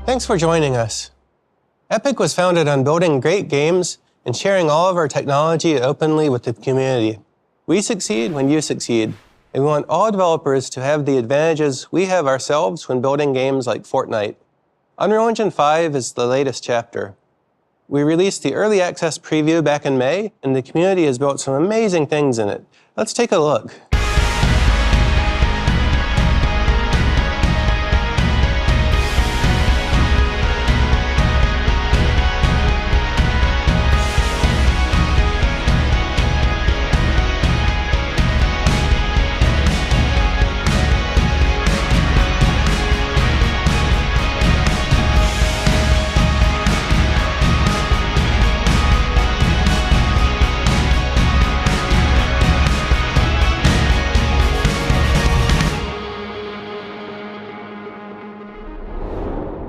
Thanks for joining us. Epic was founded on building great games and sharing all of our technology openly with the community. We succeed when you succeed, and we want all developers to have the advantages we have ourselves when building games like Fortnite. Unreal Engine 5 is the latest chapter. We released the early access preview back in May, and the community has built some amazing things in it. Let's take a look.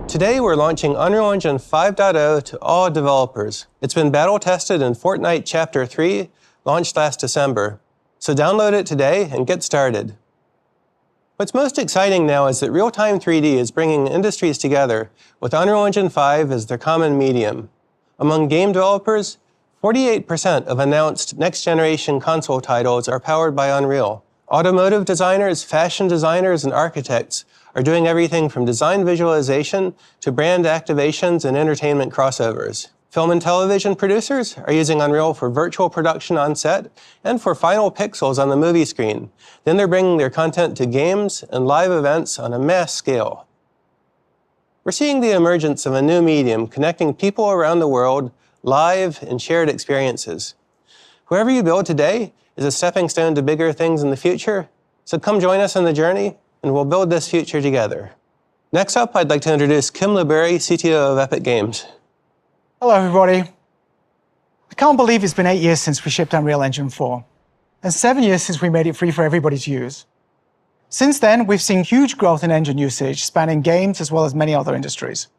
Today, we're launching Unreal Engine 5.0 to all developers. It's been battle-tested in Fortnite Chapter 3, launched last December. So download it today and get started. What's most exciting now is that real-time 3D is bringing industries together, with Unreal Engine 5 as their common medium. Among game developers, 48% of announced next-generation console titles are powered by Unreal. Automotive designers, fashion designers, and architects are doing everything from design visualization to brand activations and entertainment crossovers. Film and television producers are using Unreal for virtual production on set and for final pixels on the movie screen. Then they're bringing their content to games and live events on a mass scale. We're seeing the emergence of a new medium connecting people around the world, live and shared experiences. Whoever you build today is a stepping stone to bigger things in the future, so come join us on the journey, and we'll build this future together. Next up, I'd like to introduce Kim Luberry, CTO of Epic Games. Hello, everybody. I can't believe it's been 8 years since we shipped Unreal Engine 4, and 7 years since we made it free for everybody to use. Since then, we've seen huge growth in engine usage, spanning games as well as many other industries.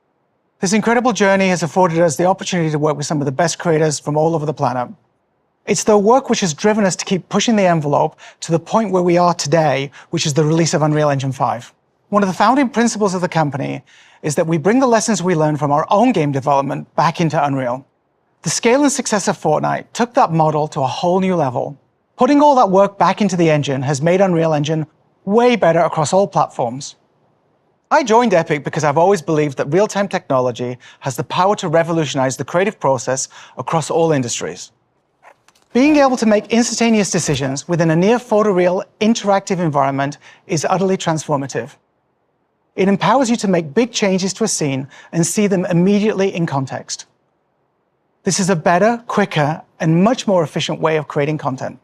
This incredible journey has afforded us the opportunity to work with some of the best creators from all over the planet. It's the work which has driven us to keep pushing the envelope to the point where we are today, which is the release of Unreal Engine 5. One of the founding principles of the company is that we bring the lessons we learn from our own game development back into Unreal. The scale and success of Fortnite took that model to a whole new level. Putting all that work back into the engine has made Unreal Engine way better across all platforms. I joined Epic because I've always believed that real-time technology has the power to revolutionize the creative process across all industries. Being able to make instantaneous decisions within a near photoreal interactive environment is utterly transformative. It empowers you to make big changes to a scene and see them immediately in context. This is a better, quicker, and much more efficient way of creating content.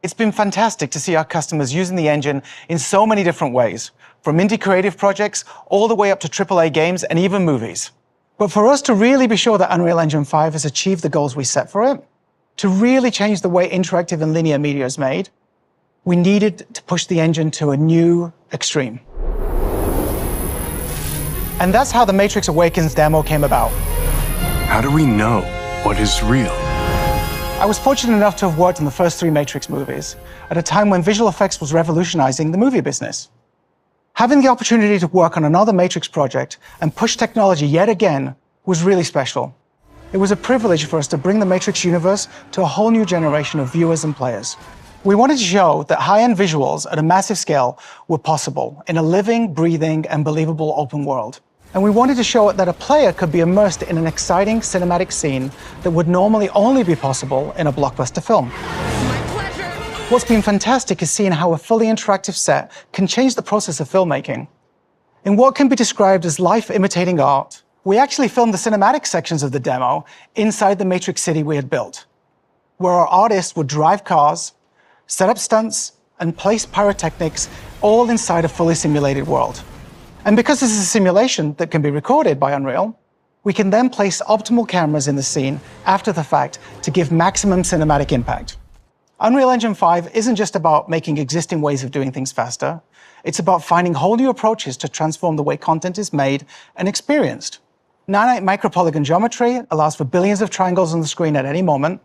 It's been fantastic to see our customers using the engine in so many different ways, from indie creative projects all the way up to AAA games and even movies. But for us to really be sure that Unreal Engine 5 has achieved the goals we set for it, to really change the way interactive and linear media is made, we needed to push the engine to a new extreme. And that's how the Matrix Awakens demo came about. How do we know what is real? I was fortunate enough to have worked on the first 3 Matrix movies at a time when visual effects was revolutionizing the movie business. Having the opportunity to work on another Matrix project and push technology yet again was really special. It was a privilege for us to bring the Matrix universe to a whole new generation of viewers and players. We wanted to show that high-end visuals at a massive scale were possible in a living, breathing, and believable open world. And we wanted to show that a player could be immersed in an exciting cinematic scene that would normally only be possible in a blockbuster film. What's been fantastic is seeing how a fully interactive set can change the process of filmmaking. In what can be described as life imitating art, we actually filmed the cinematic sections of the demo inside the Matrix city we had built, where our artists would drive cars, set up stunts, and place pyrotechnics all inside a fully simulated world. And because this is a simulation that can be recorded by Unreal, we can then place optimal cameras in the scene after the fact to give maximum cinematic impact. Unreal Engine 5 isn't just about making existing ways of doing things faster. It's about finding whole new approaches to transform the way content is made and experienced. Nanite micropolygon geometry allows for billions of triangles on the screen at any moment,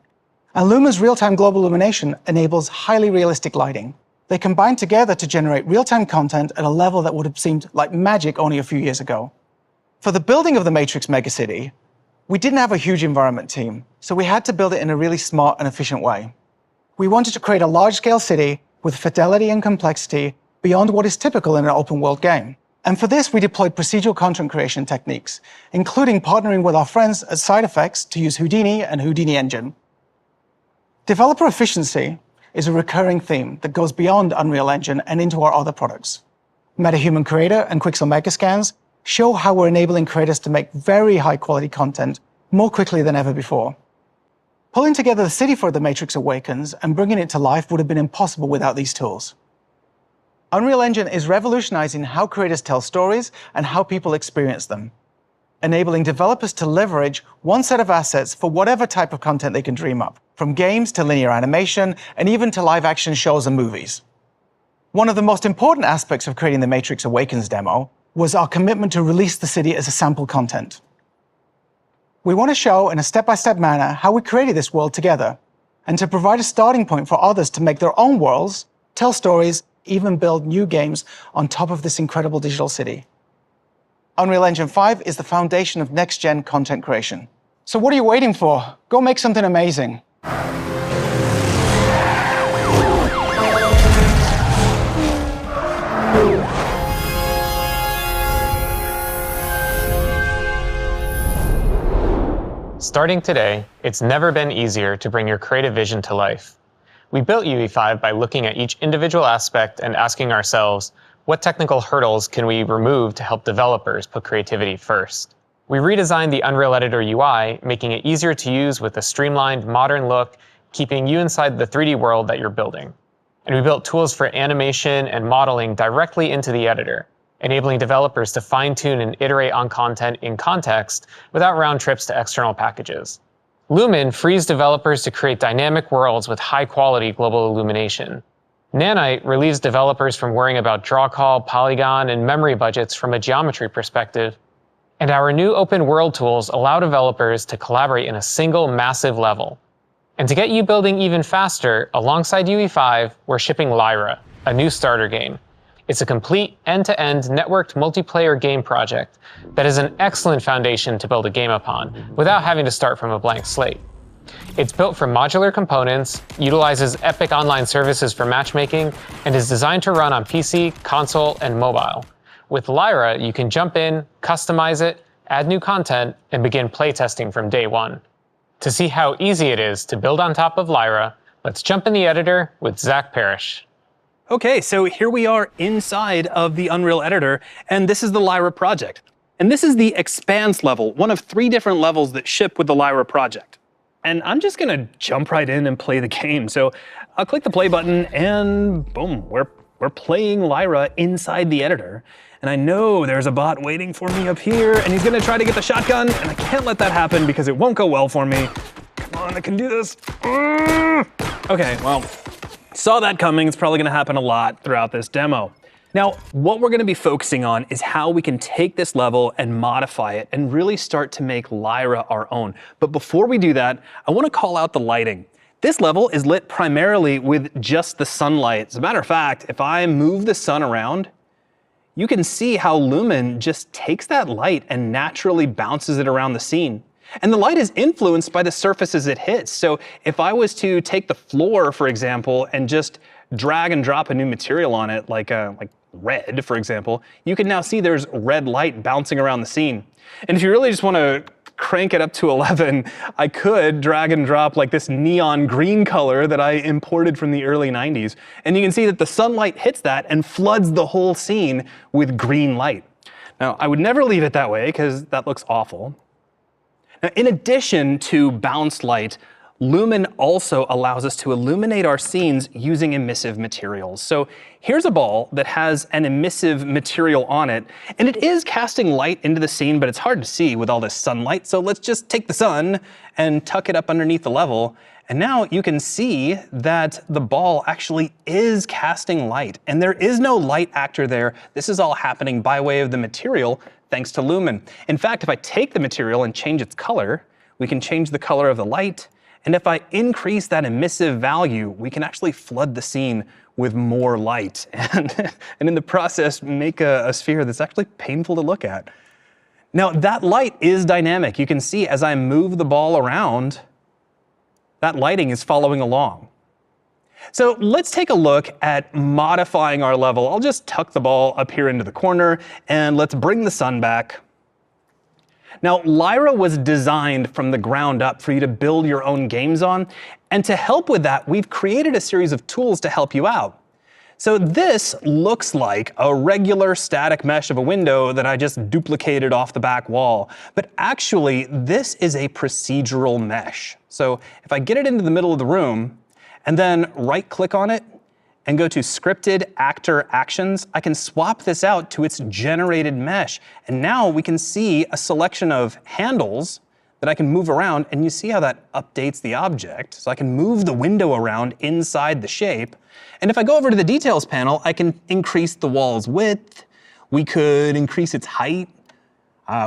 and Luma's real-time global illumination enables highly realistic lighting. They combine together to generate real-time content at a level that would have seemed like magic only a few years ago. For the building of the Matrix megacity, we didn't have a huge environment team, so we had to build it in a really smart and efficient way. We wanted to create a large-scale city with fidelity and complexity beyond what is typical in an open-world game. And for this, we deployed procedural content creation techniques, including partnering with our friends at Side Effects to use Houdini and Houdini Engine. Developer efficiency is a recurring theme that goes beyond Unreal Engine and into our other products. MetaHuman Creator and Quixel Megascans show how we're enabling creators to make very high-quality content more quickly than ever before. Pulling together the city for The Matrix Awakens and bringing it to life would have been impossible without these tools. Unreal Engine is revolutionizing how creators tell stories and how people experience them, enabling developers to leverage one set of assets for whatever type of content they can dream up, from games to linear animation, and even to live-action shows and movies. One of the most important aspects of creating the Matrix Awakens demo was our commitment to release the city as a sample content. We want to show in a step-by-step manner how we created this world together, and to provide a starting point for others to make their own worlds, tell stories, even build new games on top of this incredible digital city. Unreal Engine 5 is the foundation of next-gen content creation. So what are you waiting for? Go make something amazing. Starting today, it's never been easier to bring your creative vision to life. We built UE5 by looking at each individual aspect and asking ourselves, what technical hurdles can we remove to help developers put creativity first? We redesigned the Unreal Editor UI, making it easier to use with a streamlined, modern look, keeping you inside the 3D world that you're building. And we built tools for animation and modeling directly into the editor, enabling developers to fine-tune and iterate on content in context without round trips to external packages. Lumen frees developers to create dynamic worlds with high-quality global illumination. Nanite relieves developers from worrying about draw call, polygon, and memory budgets from a geometry perspective. And our new open world tools allow developers to collaborate in a single massive level. And to get you building even faster, alongside UE5, we're shipping Lyra, a new starter game. It's a complete end-to-end networked multiplayer game project that is an excellent foundation to build a game upon without having to start from a blank slate. It's built from modular components, utilizes Epic Online services for matchmaking, and is designed to run on PC, console, and mobile. With Lyra, you can jump in, customize it, add new content, and begin playtesting from day one. To see how easy it is to build on top of Lyra, let's jump in the editor with Zach Parrish. Okay, so here we are inside of the Unreal Editor, and this is the Lyra project. And this is the Expanse level, one of 3 different levels that ship with the Lyra project. And I'm just gonna jump right in and play the game. So I'll click the play button and boom, we're playing Lyra inside the editor. And I know there's a bot waiting for me up here, and he's gonna try to get the shotgun, and I can't let that happen because it won't go well for me. Come on, I can do this. Okay, well, saw that coming. It's probably gonna happen a lot throughout this demo. Now, what we're gonna be focusing on is how we can take this level and modify it and really start to make Lyra our own. But before we do that, I wanna call out the lighting. This level is lit primarily with just the sunlight. As a matter of fact, if I move the sun around, you can see how Lumen just takes that light and naturally bounces it around the scene. And the light is influenced by the surfaces it hits. So if I was to take the floor, for example, and just drag and drop a new material on it, like red, for example, you can now see there's red light bouncing around the scene. And if you really just want to crank it up to 11, I could drag and drop like this neon green color that I imported from the early 90s. And you can see that the sunlight hits that and floods the whole scene with green light. Now, I would never leave it that way because that looks awful. Now, in addition to bounce light, Lumen also allows us to illuminate our scenes using emissive materials. So here's a ball that has an emissive material on it, and it is casting light into the scene, but it's hard to see with all this sunlight. So let's just take the sun and tuck it up underneath the level. And now you can see that the ball actually is casting light, and there is no light actor there. This is all happening by way of the material, thanks to Lumen. In fact, if I take the material and change its color, we can change the color of the light. And if I increase that emissive value, we can actually flood the scene with more light and in the process make a sphere that's actually painful to look at. Now that light is dynamic. You can see as I move the ball around, that lighting is following along. So let's take a look at modifying our level. I'll just tuck the ball up here into the corner and let's bring the sun back. Now, Lyra was designed from the ground up for you to build your own games on. And to help with that, we've created a series of tools to help you out. So this looks like a regular static mesh of a window that I just duplicated off the back wall. But actually, this is a procedural mesh. So if I get it into the middle of the room and then right-click on it and go to Scripted Actor Actions, I can swap this out to its generated mesh. And now we can see a selection of handles that I can move around, and you see how that updates the object. So I can move the window around inside the shape. And if I go over to the details panel, I can increase the wall's width. We could increase its height.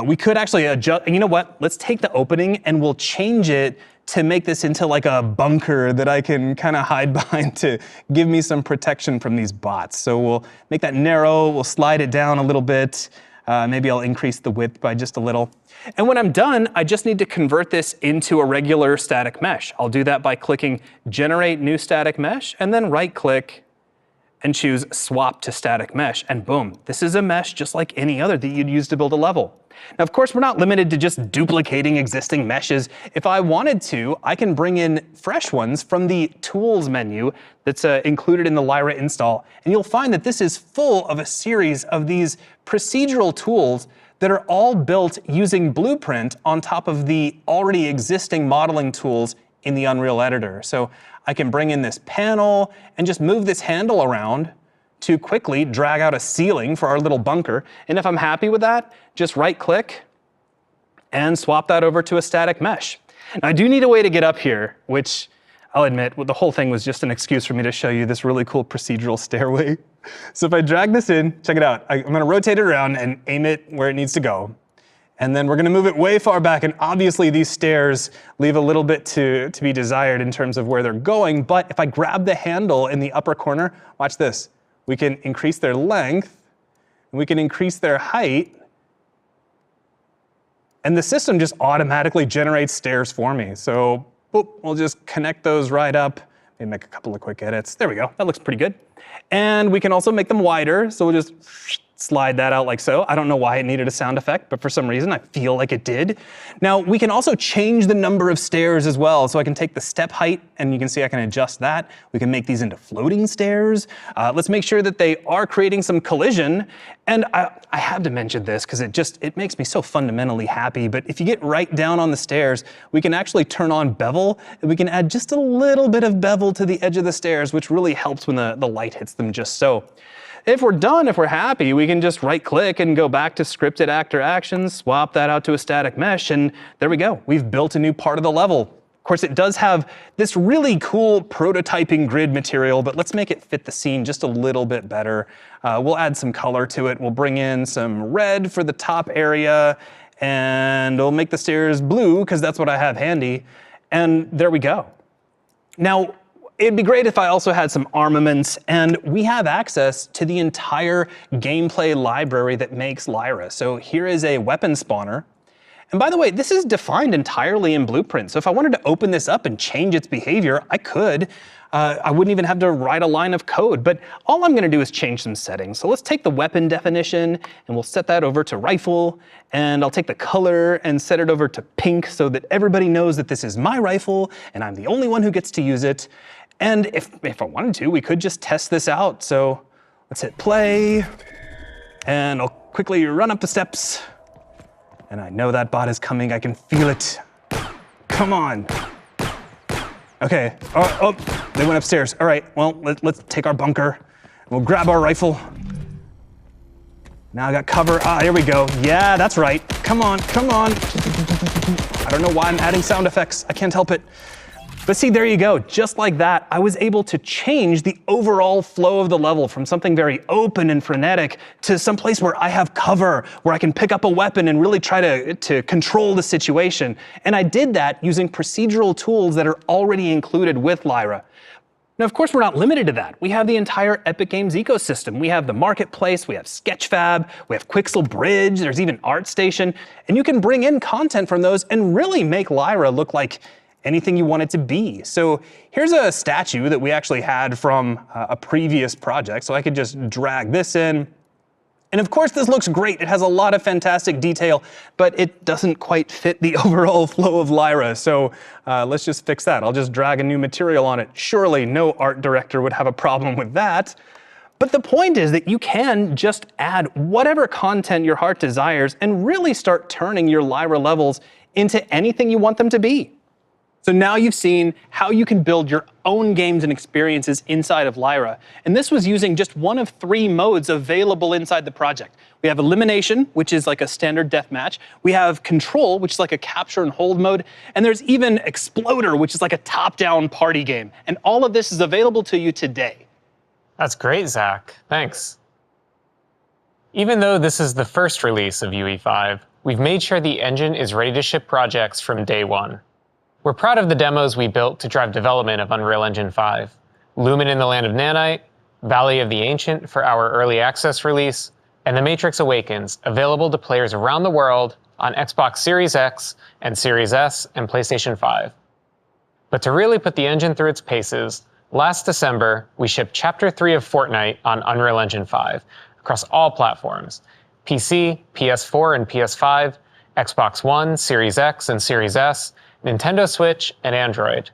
We could actually adjust, you know what? Let's take the opening and we'll change it to make this into like a bunker that I can kind of hide behind to give me some protection from these bots. So we'll make that narrow, we'll slide it down a little bit. Maybe I'll increase the width by just a little. And when I'm done, I just need to convert this into a regular static mesh. I'll do that by clicking Generate New Static Mesh and then right-click and choose Swap to Static Mesh. And boom, this is a mesh just like any other that you'd use to build a level. Now, of course, we're not limited to just duplicating existing meshes. If I wanted to, I can bring in fresh ones from the Tools menu that's included in the Lyra install. And you'll find that this is full of a series of these procedural tools that are all built using Blueprint on top of the already existing modeling tools in the Unreal Editor. So I can bring in this panel and just move this handle around to quickly drag out a ceiling for our little bunker. And if I'm happy with that, just right-click and swap that over to a static mesh. Now, I do need a way to get up here, which I'll admit, the whole thing was just an excuse for me to show you this really cool procedural stairway. So if I drag this in, check it out. I'm gonna rotate it around and aim it where it needs to go. And then we're gonna move it way far back, and obviously these stairs leave a little bit to be desired in terms of where they're going, but if I grab the handle in the upper corner, watch this. We can increase their length, and we can increase their height, and the system just automatically generates stairs for me. So boop, we'll just connect those right up, maybe make a couple of quick edits. There we go, that looks pretty good. And we can also make them wider, so we'll just slide that out like so. I don't know why it needed a sound effect, but for some reason I feel like it did. Now we can also change the number of stairs as well. So I can take the step height and you can see I can adjust that. We can make these into floating stairs. Let's make sure that they are creating some collision. And I have to mention this because it makes me so fundamentally happy. But if you get right down on the stairs, we can actually turn on bevel and we can add just a little bit of bevel to the edge of the stairs, which really helps when the light hits them just so. If we're done, if we're happy, we can just right-click and go back to Scripted Actor Actions, swap that out to a static mesh, and there we go. We've built a new part of the level. Of course, it does have this really cool prototyping grid material, but let's make it fit the scene just a little bit better. We'll add some color to it. We'll bring in some red for the top area, and we'll make the stairs blue, because that's what I have handy. And there we go. Now, it'd be great if I also had some armaments, and we have access to the entire gameplay library that makes Lyra. So here is a weapon spawner. And by the way, this is defined entirely in Blueprint. So if I wanted to open this up and change its behavior, I could. I wouldn't even have to write a line of code, but all I'm gonna do is change some settings. So let's take the weapon definition and we'll set that over to rifle, and I'll take the color and set it over to pink so that everybody knows that this is my rifle and I'm the only one who gets to use it. And if I wanted to, we could just test this out. So let's hit play, and I'll quickly run up the steps. And I know that bot is coming, I can feel it. Come on. Okay, oh, they went upstairs. All right, well, let's take our bunker. We'll grab our rifle. Now I got cover, here we go. Yeah, that's right, come on, come on. I don't know why I'm adding sound effects, I can't help it. But see, there you go, just like that, I was able to change the overall flow of the level from something very open and frenetic to some place where I have cover, where I can pick up a weapon and really try to control the situation. And I did that using procedural tools that are already included with Lyra. And of course, we're not limited to that. We have the entire Epic Games ecosystem. We have the Marketplace, we have Sketchfab, we have Quixel Bridge, there's even ArtStation, and you can bring in content from those and really make Lyra look like anything you want it to be. So here's a statue that we actually had from a previous project, so I could just drag this in. And of course, this looks great. It has a lot of fantastic detail, but it doesn't quite fit the overall flow of Lyra. So let's just fix that. I'll just drag a new material on it. Surely no art director would have a problem with that. But the point is that you can just add whatever content your heart desires and really start turning your Lyra levels into anything you want them to be. So now you've seen how you can build your own games and experiences inside of Lyra. And this was using just one of 3 modes available inside the project. We have Elimination, which is like a standard deathmatch. We have Control, which is like a capture and hold mode. And there's even Exploder, which is like a top-down party game. And all of this is available to you today. That's great, Zach. Thanks. Even though this is the first release of UE5, we've made sure the engine is ready to ship projects from day one. We're proud of the demos we built to drive development of Unreal Engine 5, Lumen in the Land of Nanite, Valley of the Ancient for our early access release, and the Matrix Awakens, available to players around the world on Xbox Series X and Series S and PlayStation 5. But to really put the engine through its paces, last December, we shipped Chapter 3 of Fortnite on Unreal Engine 5 across all platforms: PC, PS4 and PS5, Xbox One, Series X and Series S, Nintendo Switch, and Android.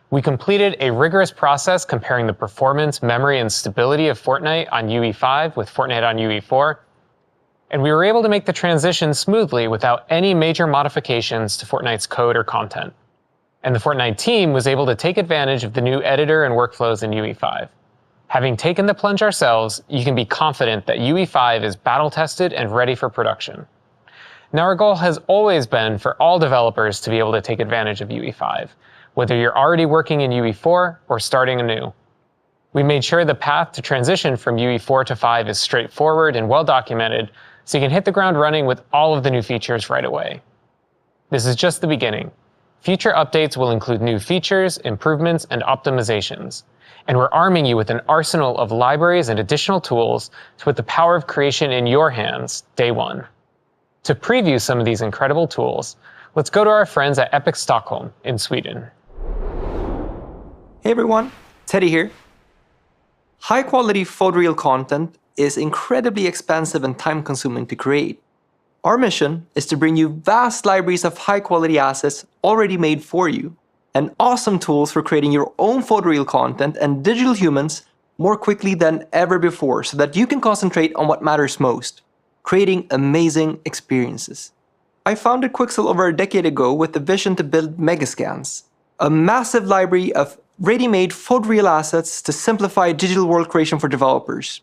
We completed a rigorous process comparing the performance, memory, and stability of Fortnite on UE5 with Fortnite on UE4, and we were able to make the transition smoothly without any major modifications to Fortnite's code or content. And the Fortnite team was able to take advantage of the new editor and workflows in UE5. Having taken the plunge ourselves, you can be confident that UE5 is battle-tested and ready for production. Now, our goal has always been for all developers to be able to take advantage of UE5, whether you're already working in UE4 or starting anew. We made sure the path to transition from UE4 to 5 is straightforward and well-documented, so you can hit the ground running with all of the new features right away. This is just the beginning. Future updates will include new features, improvements, and optimizations. And we're arming you with an arsenal of libraries and additional tools to put the power of creation in your hands day one. To preview some of these incredible tools, let's go to our friends at Epic Stockholm in Sweden. Hey everyone, Teddy here. High-quality photoreal content is incredibly expensive and time-consuming to create. Our mission is to bring you vast libraries of high-quality assets already made for you, and awesome tools for creating your own photoreal content and digital humans more quickly than ever before, so that you can concentrate on what matters most: creating amazing experiences. I founded Quixel over a decade ago with the vision to build Megascans, a massive library of ready-made photoreal assets to simplify digital world creation for developers,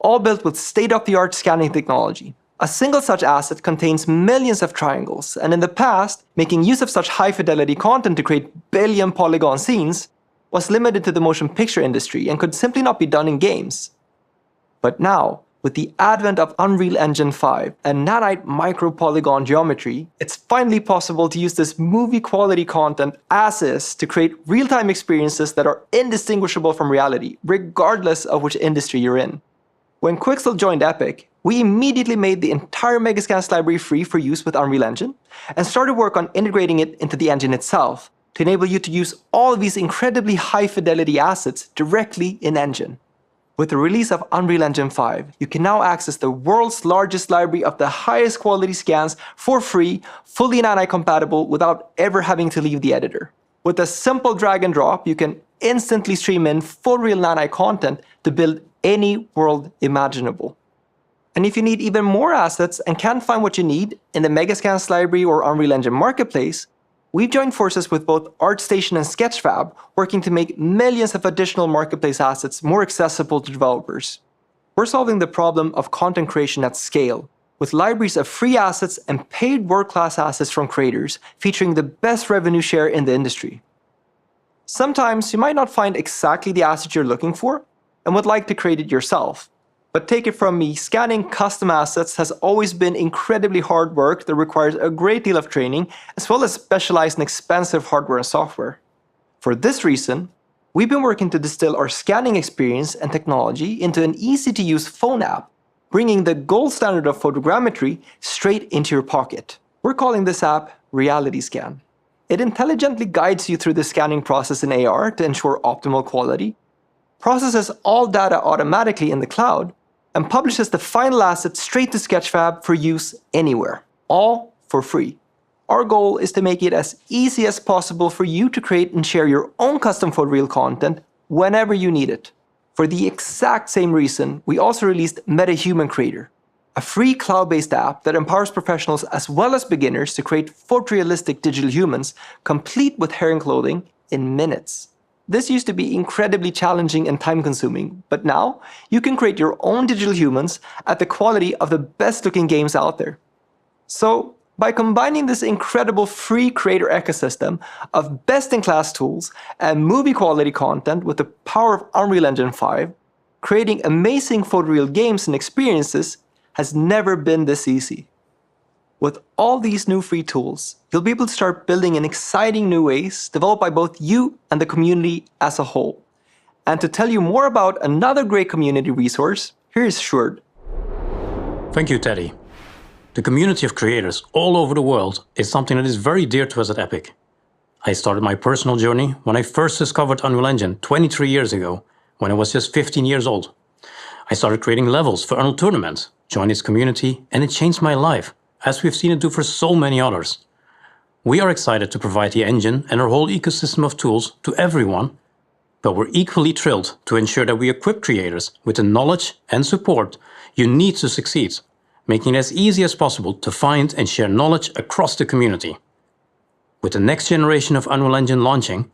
all built with state-of-the-art scanning technology. A single such asset contains millions of triangles, and in the past, making use of such high-fidelity content to create billion-polygon scenes was limited to the motion picture industry and could simply not be done in games. But now, with the advent of Unreal Engine 5 and nanite micro-polygon geometry, it's finally possible to use this movie-quality content as is to create real-time experiences that are indistinguishable from reality, regardless of which industry you're in. When Quixel joined Epic, we immediately made the entire Megascans library free for use with Unreal Engine and started work on integrating it into the engine itself to enable you to use all of these incredibly high-fidelity assets directly in Engine. With the release of Unreal Engine 5, you can now access the world's largest library of the highest quality scans for free, fully nanite compatible, without ever having to leave the editor. With a simple drag and drop, you can instantly stream in full real nanite content to build any world imaginable. And if you need even more assets and can't find what you need in the Megascans library or Unreal Engine Marketplace, we've joined forces with both ArtStation and Sketchfab, working to make millions of additional marketplace assets more accessible to developers. We're solving the problem of content creation at scale, with libraries of free assets and paid world-class assets from creators, featuring the best revenue share in the industry. Sometimes you might not find exactly the asset you're looking for and would like to create it yourself. But take it from me, scanning custom assets has always been incredibly hard work that requires a great deal of training, as well as specialized and expensive hardware and software. For this reason, we've been working to distill our scanning experience and technology into an easy-to-use phone app, bringing the gold standard of photogrammetry straight into your pocket. We're calling this app Reality Scan. It intelligently guides you through the scanning process in AR to ensure optimal quality, processes all data automatically in the cloud, and publishes the final asset straight to Sketchfab for use anywhere, all for free. Our goal is to make it as easy as possible for you to create and share your own custom photoreal content whenever you need it. For the exact same reason, we also released MetaHuman Creator, a free cloud-based app that empowers professionals as well as beginners to create photorealistic digital humans complete with hair and clothing in minutes. This used to be incredibly challenging and time-consuming, but now you can create your own digital humans at the quality of the best-looking games out there. So, by combining this incredible free creator ecosystem of best-in-class tools and movie-quality content with the power of Unreal Engine 5, creating amazing photoreal games and experiences has never been this easy. With all these new free tools, you'll be able to start building in exciting new ways developed by both you and the community as a whole. And to tell you more about another great community resource, here is Sjoerd. Thank you, Teddy. The community of creators all over the world is something that is very dear to us at Epic. I started my personal journey when I first discovered Unreal Engine 23 years ago, when I was just 15 years old. I started creating levels for Unreal Tournament, joined its community, and it changed my life, as we've seen it do for so many others. We are excited to provide the engine and our whole ecosystem of tools to everyone, but we're equally thrilled to ensure that we equip creators with the knowledge and support you need to succeed, making it as easy as possible to find and share knowledge across the community. With the next generation of Unreal Engine launching,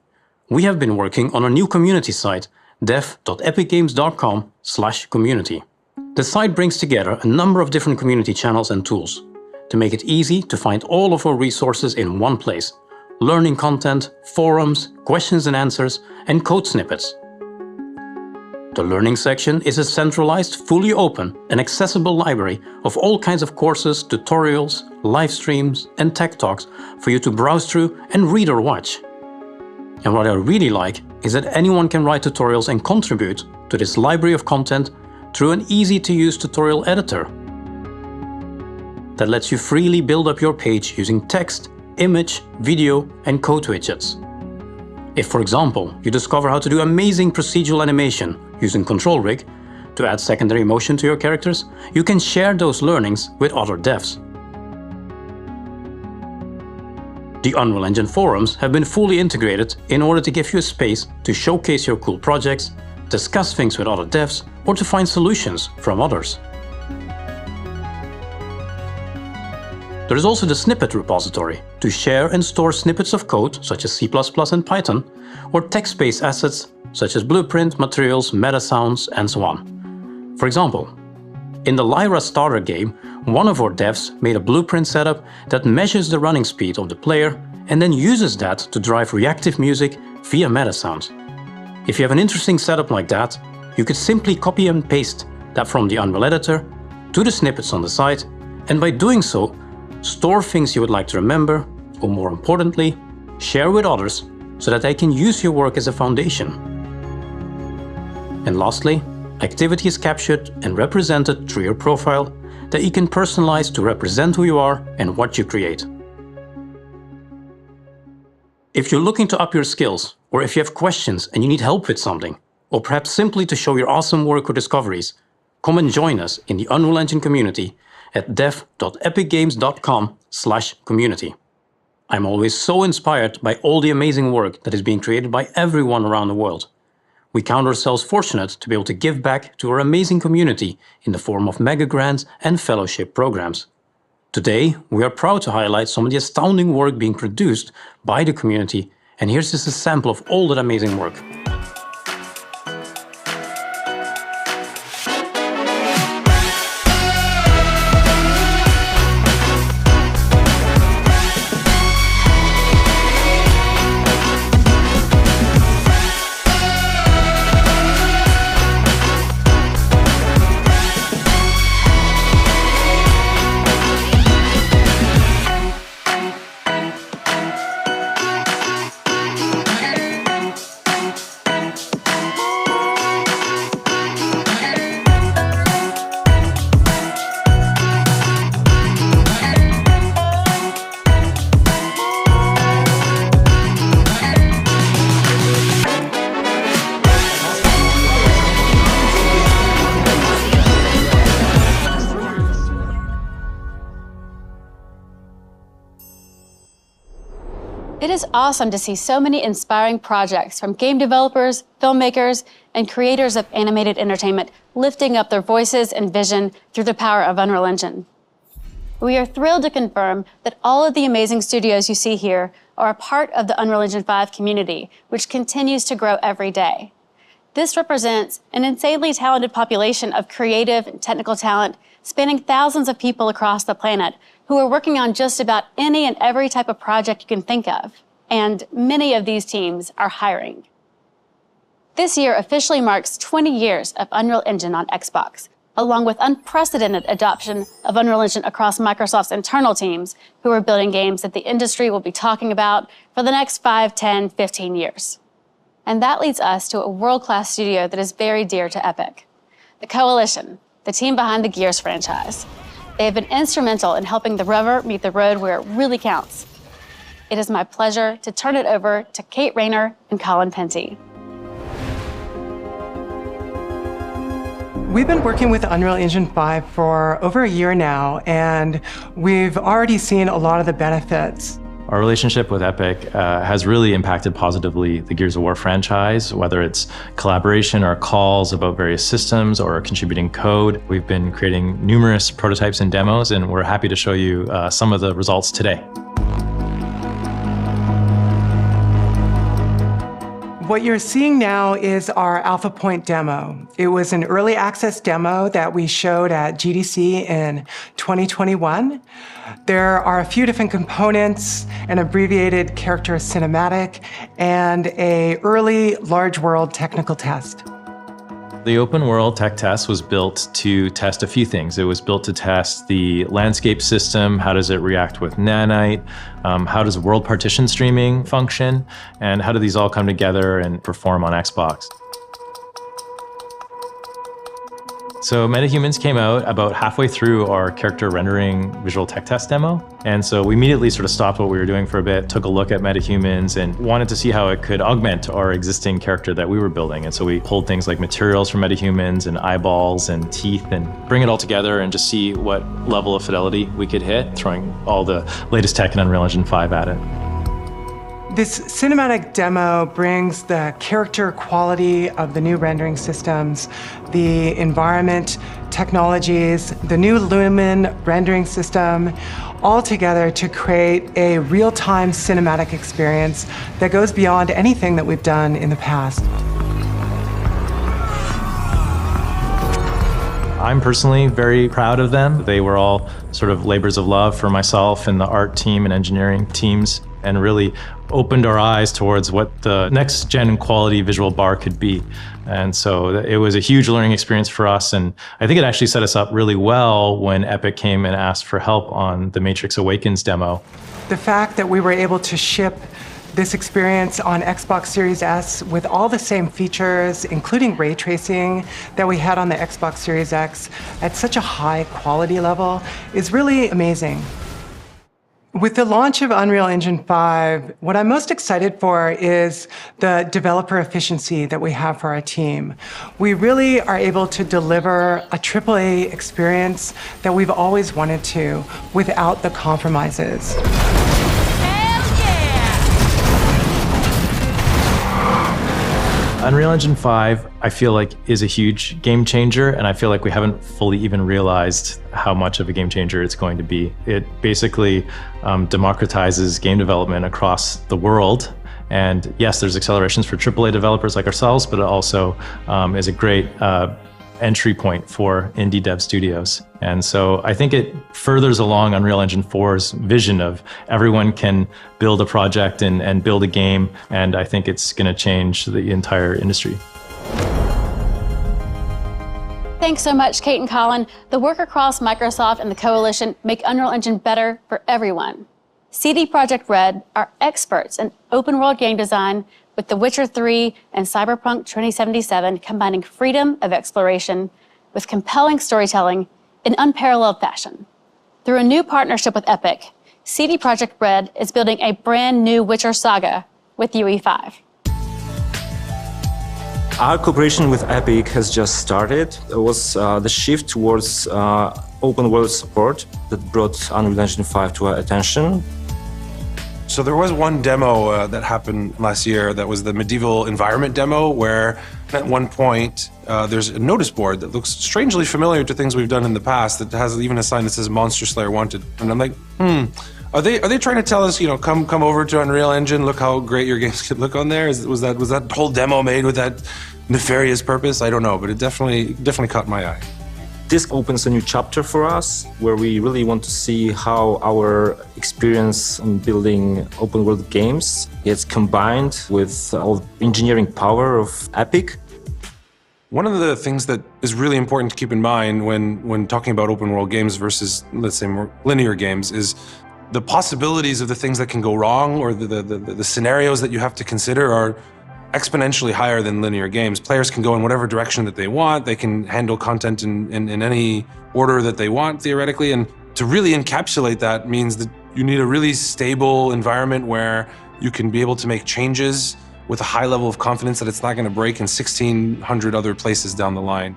we have been working on our new community site, dev.epicgames.com/community. The site brings together a number of different community channels and tools to make it easy to find all of our resources in one place: learning content, forums, questions and answers, and code snippets. The learning section is a centralized, fully open and accessible library of all kinds of courses, tutorials, live streams, and tech talks for you to browse through and read or watch. And what I really like is that anyone can write tutorials and contribute to this library of content through an easy-to-use tutorial editor that lets you freely build up your page using text, image, video, and code widgets. If, for example, you discover how to do amazing procedural animation using Control Rig to add secondary motion to your characters, you can share those learnings with other devs. The Unreal Engine forums have been fully integrated in order to give you a space to showcase your cool projects, discuss things with other devs, or to find solutions from others. There is also the snippet repository to share and store snippets of code such as C++ and Python, or text-based assets such as blueprint, materials, meta sounds, and so on. For example, in the Lyra starter game, one of our devs made a blueprint setup that measures the running speed of the player and then uses that to drive reactive music via meta sounds. If you have an interesting setup like that, you could simply copy and paste that from the Unreal editor to the snippets on the site, and by doing so, store things you would like to remember, or more importantly, share with others so that they can use your work as a foundation. And lastly, activity is captured and represented through your profile that you can personalize to represent who you are and what you create. If you're looking to up your skills, or if you have questions and you need help with something, or perhaps simply to show your awesome work or discoveries, come and join us in the Unreal Engine community at dev.epicgames.com/community. I'm always so inspired by all the amazing work that is being created by everyone around the world. We count ourselves fortunate to be able to give back to our amazing community in the form of mega grants and fellowship programs. Today, we are proud to highlight some of the astounding work being produced by the community, and here's just a sample of all that amazing work. It is awesome to see so many inspiring projects from game developers, filmmakers, and creators of animated entertainment lifting up their voices and vision through the power of Unreal Engine. We are thrilled to confirm that all of the amazing studios you see here are a part of the Unreal Engine 5 community, which continues to grow every day. This represents an insanely talented population of creative and technical talent spanning thousands of people across the planet who are working on just about any and every type of project you can think of. And many of these teams are hiring. This year officially marks 20 years of Unreal Engine on Xbox, along with unprecedented adoption of Unreal Engine across Microsoft's internal teams who are building games that the industry will be talking about for the next 5, 10, 15 years. And that leads us to a world-class studio that is very dear to Epic, the Coalition, the team behind the Gears franchise. They have been instrumental in helping the rubber meet the road where it really counts. It is my pleasure to turn it over to Kate Rayner and Colin Penty. We've been working with Unreal Engine 5 for over a year now, and we've already seen a lot of the benefits. Our relationship with Epic has really impacted positively the Gears of War franchise, whether it's collaboration or calls about various systems or contributing code. We've been creating numerous prototypes and demos, and we're happy to show you some of the results today. What you're seeing now is our Alpha Point demo. It was an early access demo that we showed at GDC in 2021. There are a few different components, an abbreviated character cinematic, and an early large world technical test. The open world tech test was built to test a few things. It was built to test the landscape system, how does it react with nanite, how does world partition streaming function, and how do these all come together and perform on Xbox. So MetaHumans came out about halfway through our character rendering visual tech test demo. And so we immediately sort of stopped what we were doing for a bit, took a look at MetaHumans and wanted to see how it could augment our existing character that we were building. And so we pulled things like materials from MetaHumans and eyeballs and teeth and bring it all together and just see what level of fidelity we could hit, throwing all the latest tech in Unreal Engine 5 at it. This cinematic demo brings the character quality of the new rendering systems, the environment technologies, the new Lumen rendering system, all together to create a real-time cinematic experience that goes beyond anything that we've done in the past. I'm personally very proud of them. They were all sort of labors of love for myself and the art team and engineering teams, and really opened our eyes towards what the next gen quality visual bar could be. And so it was a huge learning experience for us. And I think it actually set us up really well when Epic came and asked for help on the Matrix Awakens demo. The fact that we were able to ship this experience on Xbox Series S with all the same features, including ray tracing, that we had on the Xbox Series X at such a high quality level is really amazing. With the launch of Unreal Engine 5, what I'm most excited for is the developer efficiency that we have for our team. We really are able to deliver a AAA experience that we've always wanted to without the compromises. Unreal Engine 5, I feel like, is a huge game changer, and I feel like we haven't fully even realized how much of a game changer it's going to be. It basically democratizes game development across the world. And yes, there's accelerations for AAA developers like ourselves, but it also is a great entry point for indie dev studios. And so I think it furthers along Unreal Engine 4's vision of everyone can build a project and build a game, and I think it's going to change the entire industry. Thanks so much, Kate and Colin. The work across Microsoft and the Coalition make Unreal Engine better for everyone. CD Projekt Red are experts in open world game design, with The Witcher 3 and Cyberpunk 2077 combining freedom of exploration with compelling storytelling in unparalleled fashion. Through a new partnership with Epic, CD Projekt Red is building a brand new Witcher saga with UE5. Our cooperation with Epic has just started. It was the shift towards open world support that brought Unreal Engine 5 to our attention. So there was one demo that happened last year that was the medieval environment demo, where at one point there's a notice board that looks strangely familiar to things we've done in the past, that has even a sign that says Monster Slayer Wanted. And I'm like, are they trying to tell us, come over to Unreal Engine, look how great your games could look on there? Was that whole demo made with that nefarious purpose? I don't know, but it definitely caught my eye. This opens a new chapter for us, where we really want to see how our experience in building open world games gets combined with all the engineering power of Epic. One of the things that is really important to keep in mind when talking about open world games versus, let's say, more linear games is the possibilities of the things that can go wrong, or the scenarios that you have to consider are exponentially higher than linear games. Players can go in whatever direction that they want. They can handle content in any order that they want, theoretically. And to really encapsulate that means that you need a really stable environment where you can be able to make changes with a high level of confidence that it's not going to break in 1,600 other places down the line.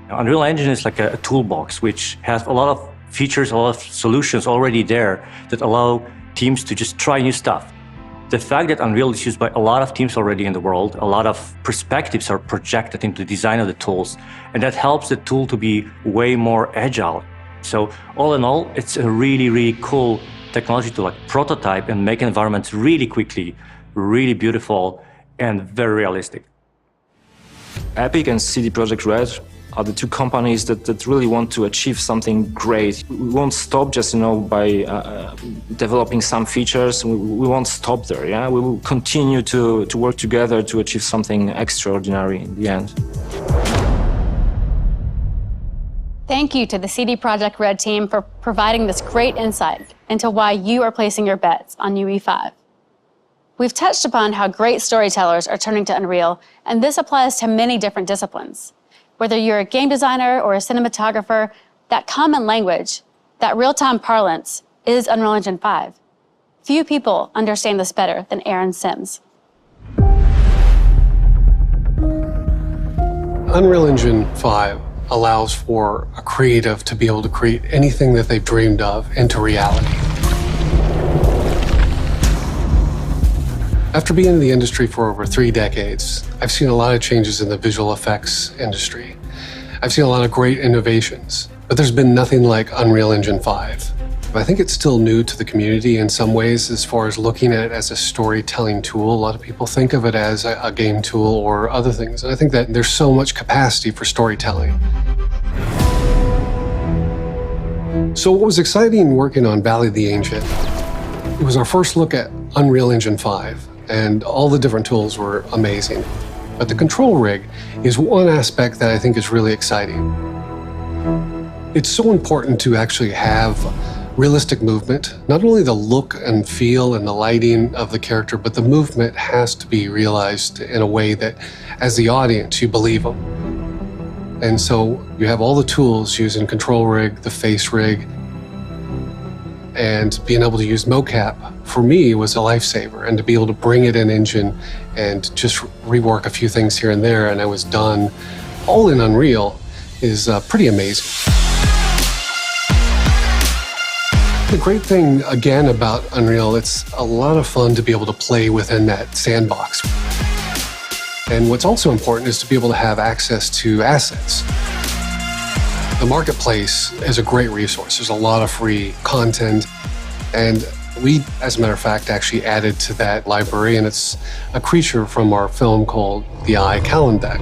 Unreal Engine is like a toolbox which has a lot of features, a lot of solutions already there that allow teams to just try new stuff. The fact that Unreal is used by a lot of teams already in the world, a lot of perspectives are projected into the design of the tools, and that helps the tool to be way more agile. So all in all, it's a really, really cool technology to like prototype and make environments really quickly, really beautiful, and very realistic. Epic and CD Projekt Red are the two companies that really want to achieve something great. We won't stop just, by developing some features. We won't stop there, yeah? We will continue to work together to achieve something extraordinary in the end. Thank you to the CD Projekt Red team for providing this great insight into why you are placing your bets on UE5. We've touched upon how great storytellers are turning to Unreal, and this applies to many different disciplines. Whether you're a game designer or a cinematographer, that common language, that real-time parlance, is Unreal Engine 5. Few people understand this better than Aaron Sims. Unreal Engine 5 allows for a creative to be able to create anything that they've dreamed of into reality. After being in the industry for over 3 decades, I've seen a lot of changes in the visual effects industry. I've seen a lot of great innovations, but there's been nothing like Unreal Engine 5. I think it's still new to the community in some ways as far as looking at it as a storytelling tool. A lot of people think of it as a game tool or other things. And I think that there's so much capacity for storytelling. So what was exciting working on Valley of the Ancient, it was our first look at Unreal Engine 5. And all the different tools were amazing. But the control rig is one aspect that I think is really exciting. It's so important to actually have realistic movement. Not only the look and feel and the lighting of the character, but the movement has to be realized in a way that, as the audience, you believe them. And so you have all the tools using control rig, the face rig, and being able to use mocap, for me, was a lifesaver. And to be able to bring it in Engine and just rework a few things here and there, and I was done all in Unreal, is pretty amazing. The great thing, again, about Unreal, it's a lot of fun to be able to play within that sandbox. And what's also important is to be able to have access to assets. The marketplace is a great resource. There's a lot of free content. And we, as a matter of fact, actually added to that library, and it's a creature from our film called the Eye Calendek.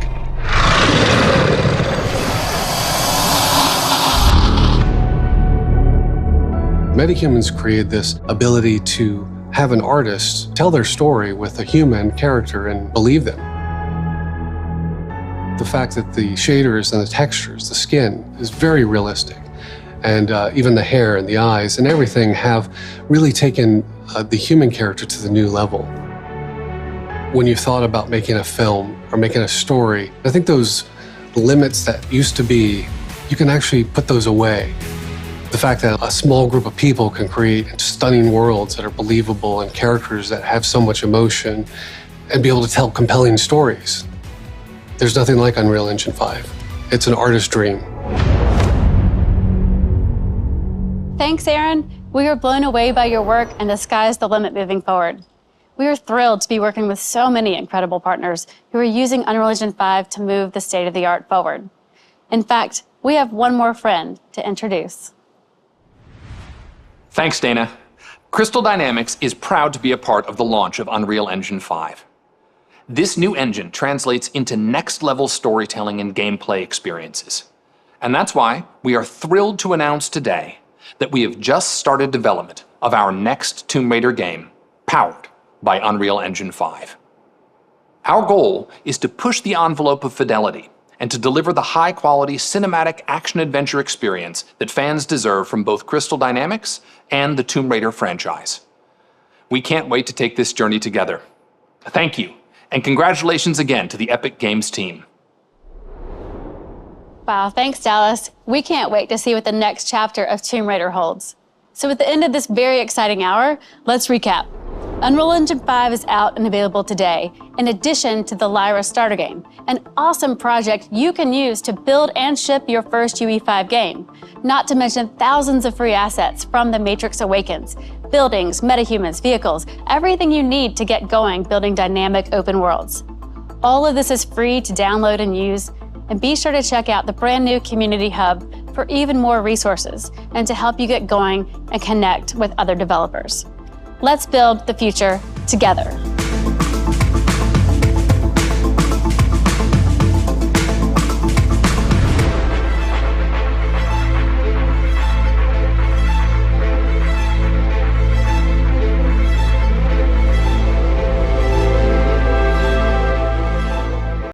Metahumans created this ability to have an artist tell their story with a human character and believe them. The fact that the shaders and the textures, the skin, is very realistic. And even the hair and the eyes and everything have really taken the human character to the new level. When you thought about making a film or making a story, I think those limits that used to be, you can actually put those away. The fact that a small group of people can create stunning worlds that are believable and characters that have so much emotion and be able to tell compelling stories. There's nothing like Unreal Engine 5. It's an artist's dream. Thanks, Aaron. We are blown away by your work, and the sky's the limit moving forward. We are thrilled to be working with so many incredible partners who are using Unreal Engine 5 to move the state-of-the-art forward. In fact, we have one more friend to introduce. Thanks, Dana. Crystal Dynamics is proud to be a part of the launch of Unreal Engine 5. This new engine translates into next-level storytelling and gameplay experiences. And that's why we are thrilled to announce today that we have just started development of our next Tomb Raider game, powered by Unreal Engine 5. Our goal is to push the envelope of fidelity and to deliver the high-quality cinematic action-adventure experience that fans deserve from both Crystal Dynamics and the Tomb Raider franchise. We can't wait to take this journey together. Thank you, and congratulations again to the Epic Games team. Wow, thanks, Dallas. We can't wait to see what the next chapter of Tomb Raider holds. So at the end of this very exciting hour, let's recap. Unreal Engine 5 is out and available today, in addition to the Lyra starter game, an awesome project you can use to build and ship your first UE5 game, not to mention thousands of free assets from the Matrix Awakens, buildings, metahumans, vehicles, everything you need to get going building dynamic open worlds. All of this is free to download and use, and be sure to check out the brand new Community Hub for even more resources and to help you get going and connect with other developers. Let's build the future together.